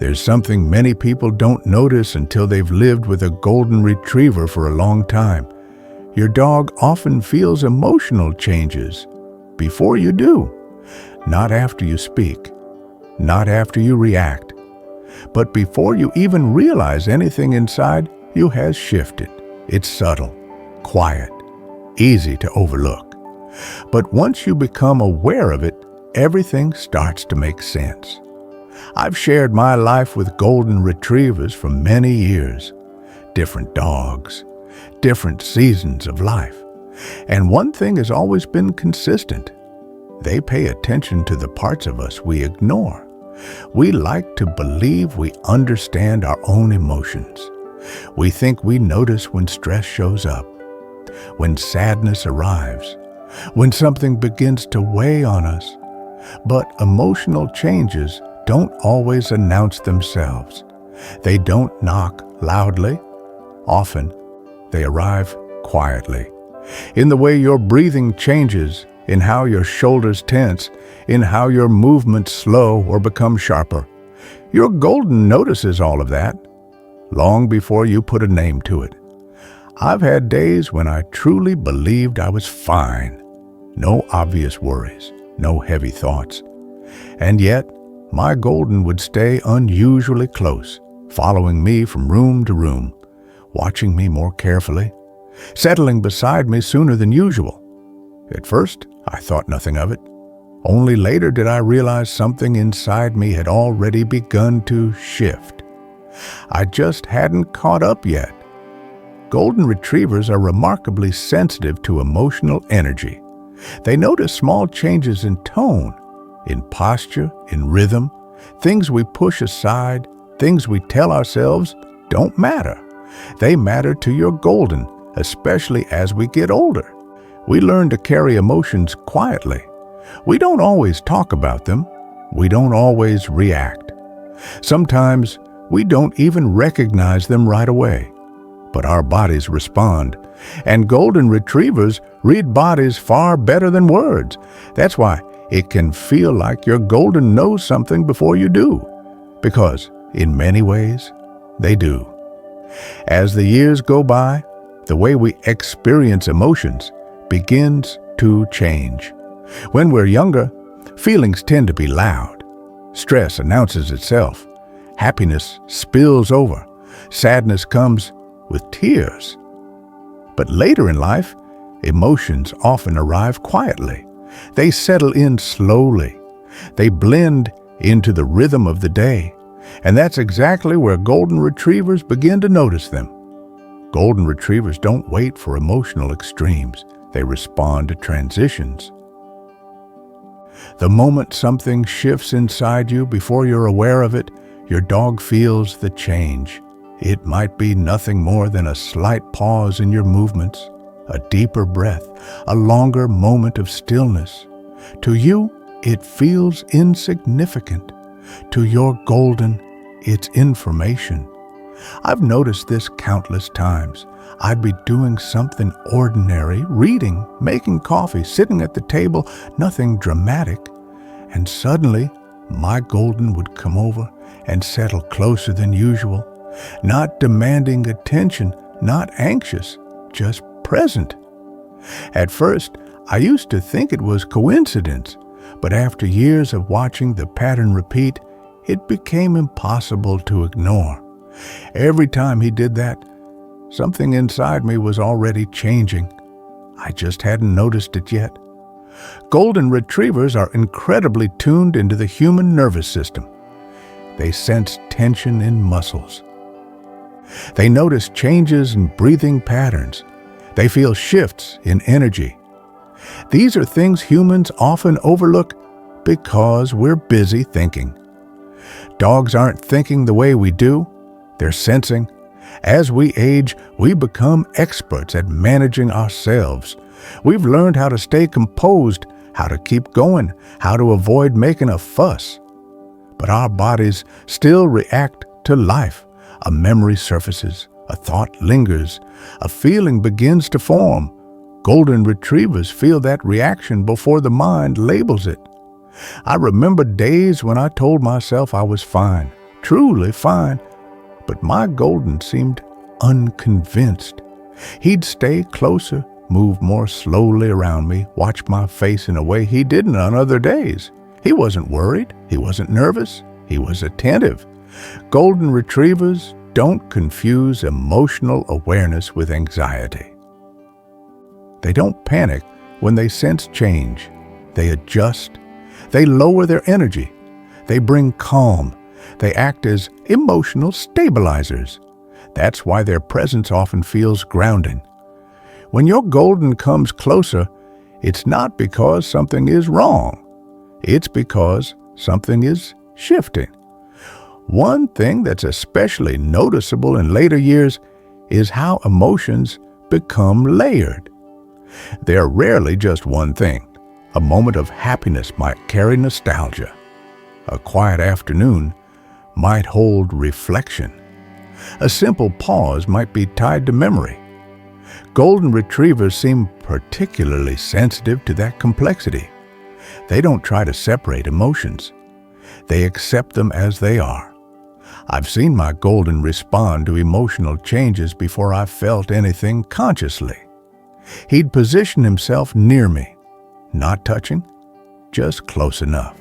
There's something many people don't notice until they've lived with a golden retriever for a long time. Your dog often feels emotional changes before you do. Not after you speak, not after you react, but before you even realize anything inside you has shifted. It's subtle, quiet, easy to overlook. But once you become aware of it, everything starts to make sense. I've shared my life with golden retrievers for many years, different dogs, different seasons of life. And one thing has always been consistent. They pay attention to the parts of us we ignore. We like to believe we understand our own emotions. We think we notice when stress shows up, when sadness arrives, when something begins to weigh on us. But emotional changes don't always announce themselves. They don't knock loudly. Often, they arrive quietly. In the way your breathing changes, in how your shoulders tense, in how your movements slow or become sharper. Your golden notices all of that, long before you put a name to it. I've had days when I truly believed I was fine. No obvious worries, no heavy thoughts. And yet, my golden would stay unusually close, following me from room to room, watching me more carefully, settling beside me sooner than usual. At first, I thought nothing of it. Only later did I realize something inside me had already begun to shift. I just hadn't caught up yet. Golden retrievers are remarkably sensitive to emotional energy. They notice small changes in tone, in posture, in rhythm. Things we push aside, things we tell ourselves don't matter. They matter to your golden, especially as we get older. We learn to carry emotions quietly. We don't always talk about them. We don't always react. Sometimes we don't even recognize them right away. But our bodies respond. And golden retrievers read bodies far better than words. That's why it can feel like your golden knows something before you do. Because, in many ways, they do. As the years go by, the way we experience emotions begins to change. When we're younger, feelings tend to be loud. Stress announces itself. Happiness spills over. Sadness comes with tears. But later in life, emotions often arrive quietly. They settle in slowly. They blend into the rhythm of the day. And that's exactly where golden retrievers begin to notice them. Golden retrievers don't wait for emotional extremes. They respond to transitions. The moment something shifts inside you before you're aware of it, your dog feels the change. It might be nothing more than a slight pause in your movements, a deeper breath, a longer moment of stillness. To you, it feels insignificant. To your golden, it's information. I've noticed this countless times. I'd be doing something ordinary, reading, making coffee, sitting at the table, nothing dramatic. And suddenly, my golden would come over and settle closer than usual, not demanding attention, not anxious, just present. At first, I used to think it was coincidence, but after years of watching the pattern repeat, it became impossible to ignore. Every time he did that, something inside me was already changing. I just hadn't noticed it yet. Golden retrievers are incredibly tuned into the human nervous system. They sense tension in muscles. They notice changes in breathing patterns. They feel shifts in energy. These are things humans often overlook because we're busy thinking. Dogs aren't thinking the way we do. They're sensing. As we age, we become experts at managing ourselves. We've learned how to stay composed, how to keep going, how to avoid making a fuss. But our bodies still react to life. A memory surfaces, a thought lingers, a feeling begins to form. Golden retrievers feel that reaction before the mind labels it. I remember days when I told myself I was fine, truly fine, but my Golden seemed unconvinced. He'd stay closer, move more slowly around me, watch my face in a way he didn't on other days. He wasn't worried. He wasn't nervous. He was attentive. Golden Retrievers don't confuse emotional awareness with anxiety. They don't panic when they sense change. They adjust. They lower their energy. They bring calm. They act as emotional stabilizers. That's why their presence often feels grounding. When your Golden comes closer, it's not because something is wrong. It's because something is shifting. One thing that's especially noticeable in later years is how emotions become layered. They're rarely just one thing. A moment of happiness might carry nostalgia. A quiet afternoon might hold reflection. A simple pause might be tied to memory. Golden Retrievers seem particularly sensitive to that complexity. They don't try to separate emotions. They accept them as they are. I've seen my Golden respond to emotional changes before I felt anything consciously. He'd position himself near me, not touching, just close enough,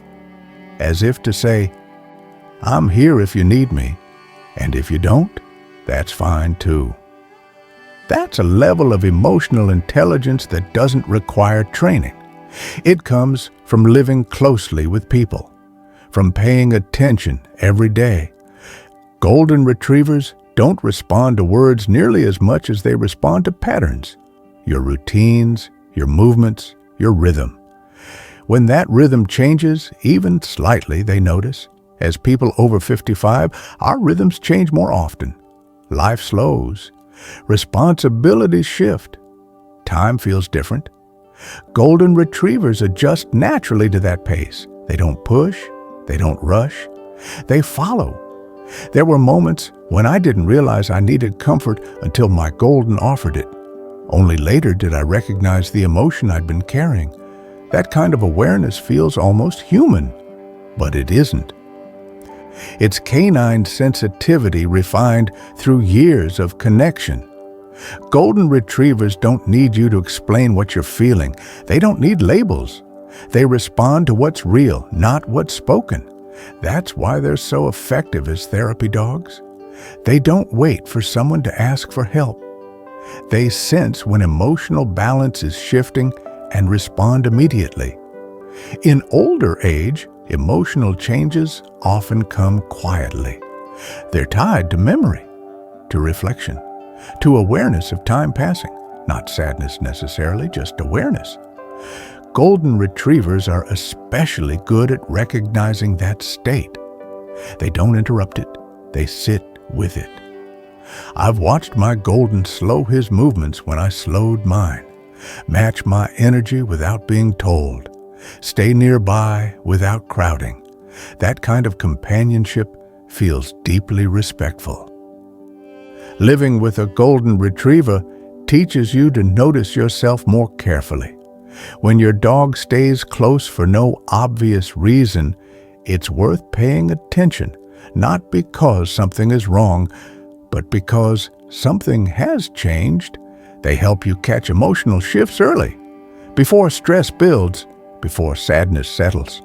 as if to say, "I'm here if you need me, and if you don't, that's fine too." That's a level of emotional intelligence that doesn't require training. It comes from living closely with people, from paying attention every day. Golden Retrievers don't respond to words nearly as much as they respond to patterns, your routines, your movements, your rhythm. When that rhythm changes, even slightly, they notice. As people over 55, our rhythms change more often. Life slows. Responsibilities shift. Time feels different. Golden Retrievers adjust naturally to that pace. They don't push. They don't rush. They follow. There were moments when I didn't realize I needed comfort until my Golden offered it. Only later did I recognize the emotion I'd been carrying. That kind of awareness feels almost human, but it isn't. It's canine sensitivity refined through years of connection. Golden Retrievers don't need you to explain what you're feeling. They don't need labels. They respond to what's real, not what's spoken. That's why they're so effective as therapy dogs. They don't wait for someone to ask for help. They sense when emotional balance is shifting and respond immediately. In older age, emotional changes often come quietly. They're tied to memory, to reflection, to awareness of time passing. Not sadness necessarily, just awareness. Golden Retrievers are especially good at recognizing that state. They don't interrupt it, they sit with it. I've watched my Golden slow his movements when I slowed mine, match my energy without being told, stay nearby without crowding. That kind of companionship feels deeply respectful. Living with a Golden Retriever teaches you to notice yourself more carefully. When your dog stays close for no obvious reason, it's worth paying attention, not because something is wrong, but because something has changed. They help you catch emotional shifts early, before stress builds, before sadness settles.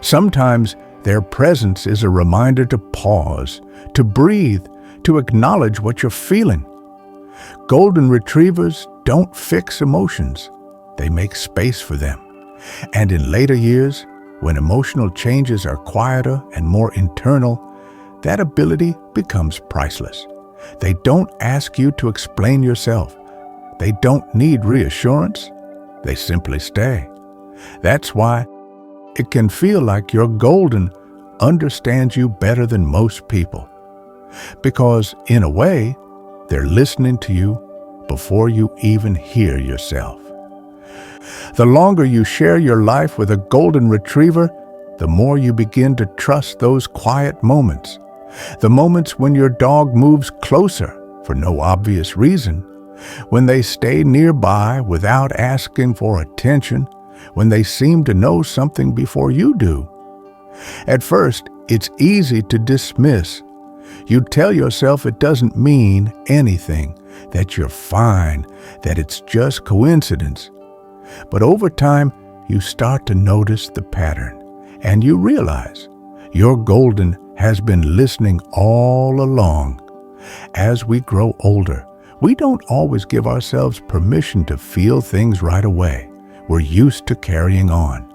Sometimes their presence is a reminder to pause, to breathe, to acknowledge what you're feeling. Golden Retrievers don't fix emotions. They make space for them. And in later years, when emotional changes are quieter and more internal, that ability becomes priceless. They don't ask you to explain yourself. They don't need reassurance. They simply stay. That's why it can feel like your Golden understands you better than most people. Because, in a way, they're listening to you before you even hear yourself. The longer you share your life with a Golden Retriever, the more you begin to trust those quiet moments. The moments when your dog moves closer for no obvious reason, when they stay nearby without asking for attention, when they seem to know something before you do. At first, It's easy to dismiss. You tell yourself it doesn't mean anything, that you're fine, that it's just coincidence. But over time, you start to notice the pattern, and you realize your golden has been listening all along. As we grow older, we don't always give ourselves permission to feel things right away. We're used to carrying on,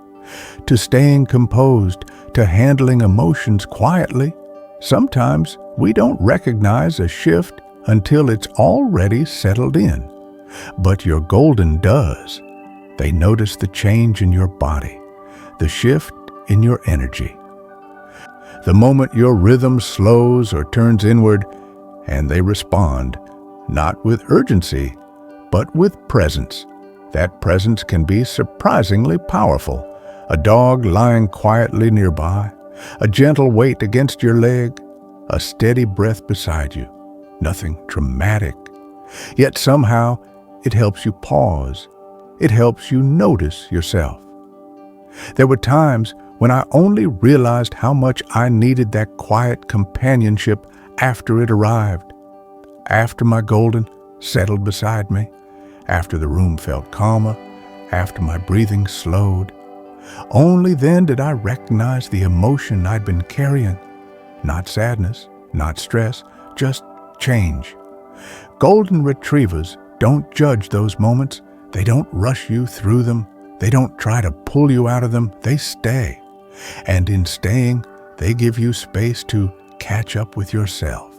to staying composed, to handling emotions quietly. Sometimes we don't recognize a shift until it's already settled in. But your golden does. They notice the change in your body, the shift in your energy. The moment your rhythm slows or turns inward, and they respond, not with urgency, but with presence. That presence can be surprisingly powerful. A dog lying quietly nearby, a gentle weight against your leg, a steady breath beside you. Nothing dramatic. Yet somehow it helps you pause. It helps you notice yourself. There were times when I only realized how much I needed that quiet companionship after it arrived. After my golden settled beside me, after the room felt calmer, after my breathing slowed. Only then did I recognize the emotion I'd been carrying. Not sadness, not stress, just change. Golden retrievers don't judge those moments. They don't rush you through them. They don't try to pull you out of them. They stay. And in staying, they give you space to catch up with yourself.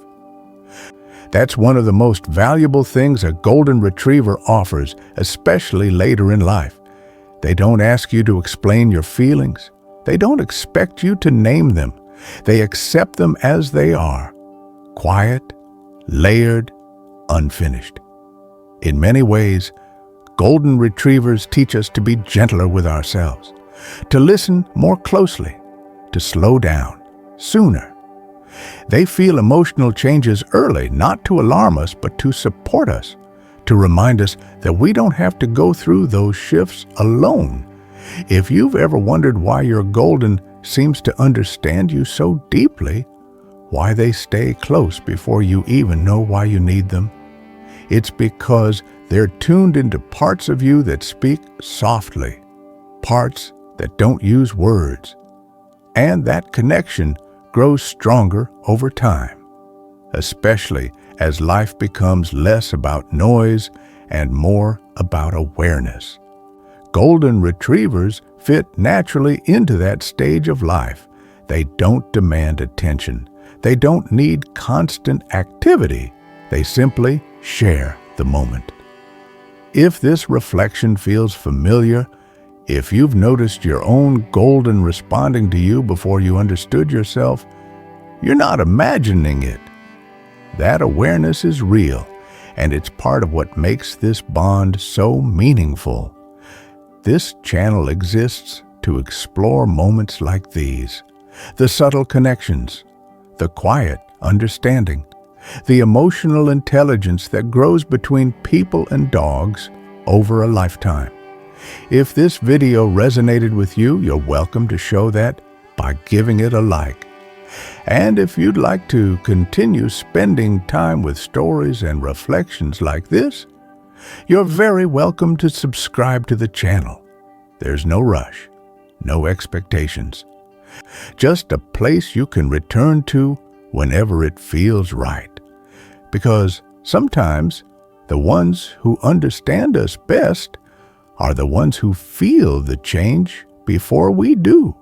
That's one of the most valuable things a golden retriever offers, especially later in life. They don't ask you to explain your feelings. They don't expect you to name them. They accept them as they are, quiet, layered, unfinished. In many ways, golden retrievers teach us to be gentler with ourselves, to listen more closely, to slow down sooner. They feel emotional changes early, not to alarm us, but to support us, to remind us that we don't have to go through those shifts alone. If you've ever wondered why your golden seems to understand you so deeply, why they stay close before you even know why you need them, it's because they're tuned into parts of you that speak softly, parts that don't use words. And that connection grows stronger over time, especially as life becomes less about noise and more about awareness. Golden retrievers fit naturally into that stage of life. They don't demand attention. They don't need constant activity. They simply share the moment. If this reflection feels familiar, if you've noticed your own golden responding to you before you understood yourself, you're not imagining it. That awareness is real, and it's part of what makes this bond so meaningful. This channel exists to explore moments like these, the subtle connections, the quiet understanding, the emotional intelligence that grows between people and dogs over a lifetime. If this video resonated with you, you're welcome to show that by giving it a like. And if you'd like to continue spending time with stories and reflections like this, you're very welcome to subscribe to the channel. There's no rush, no expectations, just a place you can return to whenever it feels right. Because sometimes the ones who understand us best are the ones who feel the change before we do.